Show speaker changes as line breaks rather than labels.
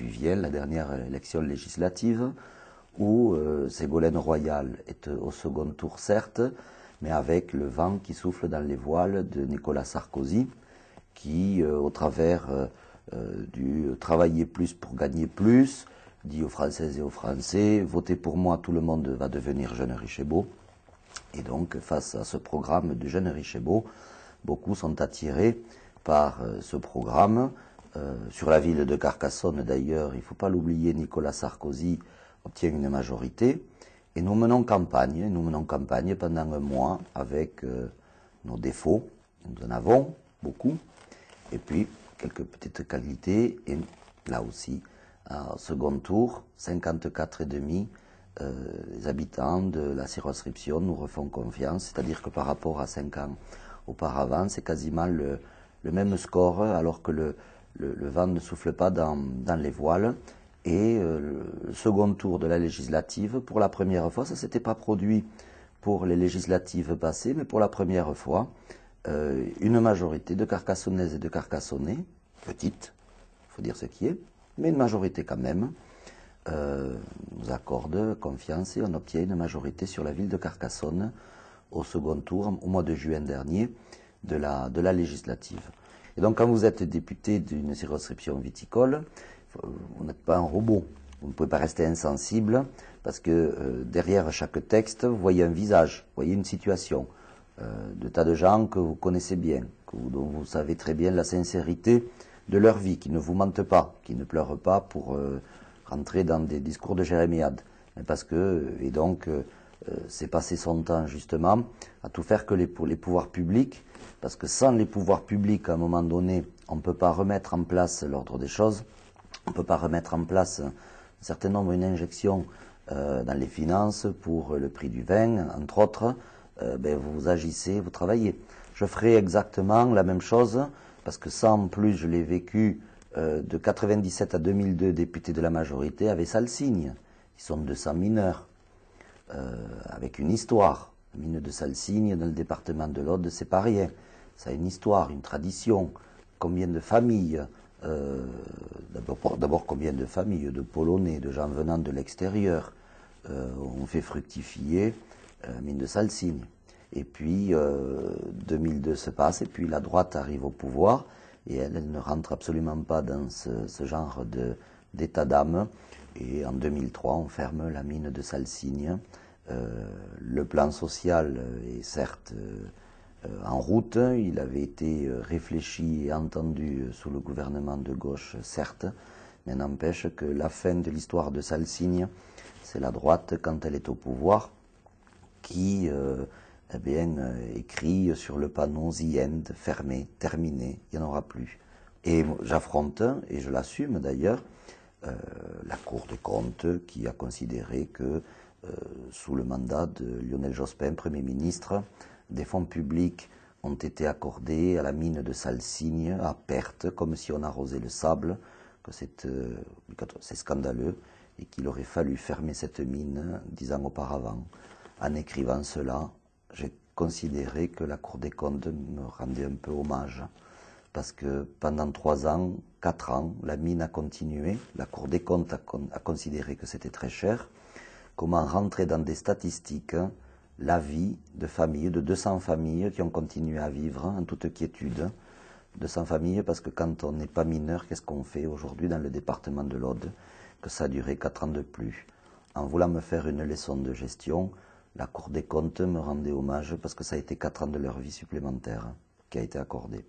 puis vient la dernière élection législative, où Ségolène Royal est au second tour, certes, mais avec le vent qui souffle dans les voiles de Nicolas Sarkozy, qui, au travers du travailler plus pour gagner plus, dit aux Françaises et aux Français, votez pour moi, tout le monde va devenir jeune, riche et beau. Et donc, face à ce programme de jeunes, riches et beaux, beaucoup sont attirés par ce programme. Sur la ville de Carcassonne, d'ailleurs, il ne faut pas l'oublier, Nicolas Sarkozy obtient une majorité. Et nous menons campagne pendant un mois avec nos défauts. Nous en avons beaucoup. Et puis, quelques petites qualités. Et là aussi, au second tour, 54,5%. Les habitants de la circonscription nous refont confiance, c'est-à-dire que par rapport à 5 ans auparavant, c'est quasiment le même score, alors que le vent ne souffle pas dans les voiles. Et le second tour de la législative, pour la première fois, ça ne s'était pas produit pour les législatives passées, mais pour la première fois, une majorité de Carcassonnaises et de Carcassonnais, petite, il faut dire ce qui est, mais une majorité quand même, nous accorde confiance et on obtient une majorité sur la ville de Carcassonne au second tour, au mois de juin dernier, de la législative. Et donc quand vous êtes député d'une circonscription viticole, vous n'êtes pas un robot, vous ne pouvez pas rester insensible, parce que derrière chaque texte, vous voyez un visage, vous voyez une situation, de tas de gens que vous connaissez bien, dont vous savez très bien la sincérité de leur vie, qui ne vous mentent pas, qui ne pleurent pas pour rentrer dans des discours de jérémiade. Parce que, et donc, c'est passé son temps justement à tout faire que pour les pouvoirs publics, parce que sans les pouvoirs publics, à un moment donné, on ne peut pas remettre en place l'ordre des choses, on ne peut pas remettre en place un certain nombre, une injection dans les finances pour le prix du vin, entre autres, vous agissez, vous travaillez. Je ferai exactement la même chose, parce que ça, en plus, je l'ai vécu de 97 à 2002, députés de la majorité avaient ça le signe. Ils sont 200 mineurs, avec une histoire. La mine de Salsigne, dans le département de l'Aude, c'est pas rien. Ça a une histoire, une tradition. Combien de familles, d'abord combien de familles, de Polonais, de gens venant de l'extérieur, ont fait fructifier la mine de Salsigne. Et puis, 2002 se passe, et puis la droite arrive au pouvoir, et elle ne rentre absolument pas dans ce genre d'état d'âme. Et en 2003, on ferme la mine de Salsigne. Le plan social est certes en route, il avait été réfléchi et entendu sous le gouvernement de gauche, certes, mais n'empêche que la fin de l'histoire de Salsigne, c'est la droite, quand elle est au pouvoir, qui écrit sur le panneau The End, fermé, terminé, il n'y en aura plus. Et j'affronte, et je l'assume d'ailleurs, la Cour des comptes qui a considéré que sous le mandat de Lionel Jospin, Premier ministre, des fonds publics ont été accordés à la mine de Salsigne à perte, comme si on arrosait le sable, que c'est scandaleux, et qu'il aurait fallu fermer cette mine 10 ans auparavant. En écrivant cela, j'ai considéré que la Cour des comptes me rendait un peu hommage, parce que pendant 3 ans, 4 ans, la mine a continué, la Cour des comptes a considéré que c'était très cher. Comment rentrer dans des statistiques la vie de familles, de 200 familles qui ont continué à vivre en toute quiétude. 200 familles, parce que quand on n'est pas mineur, qu'est-ce qu'on fait aujourd'hui dans le département de l'Aude? Que ça a duré 4 ans de plus. En voulant me faire une leçon de gestion, la Cour des comptes me rendait hommage parce que ça a été 4 ans de leur vie supplémentaire qui a été accordée.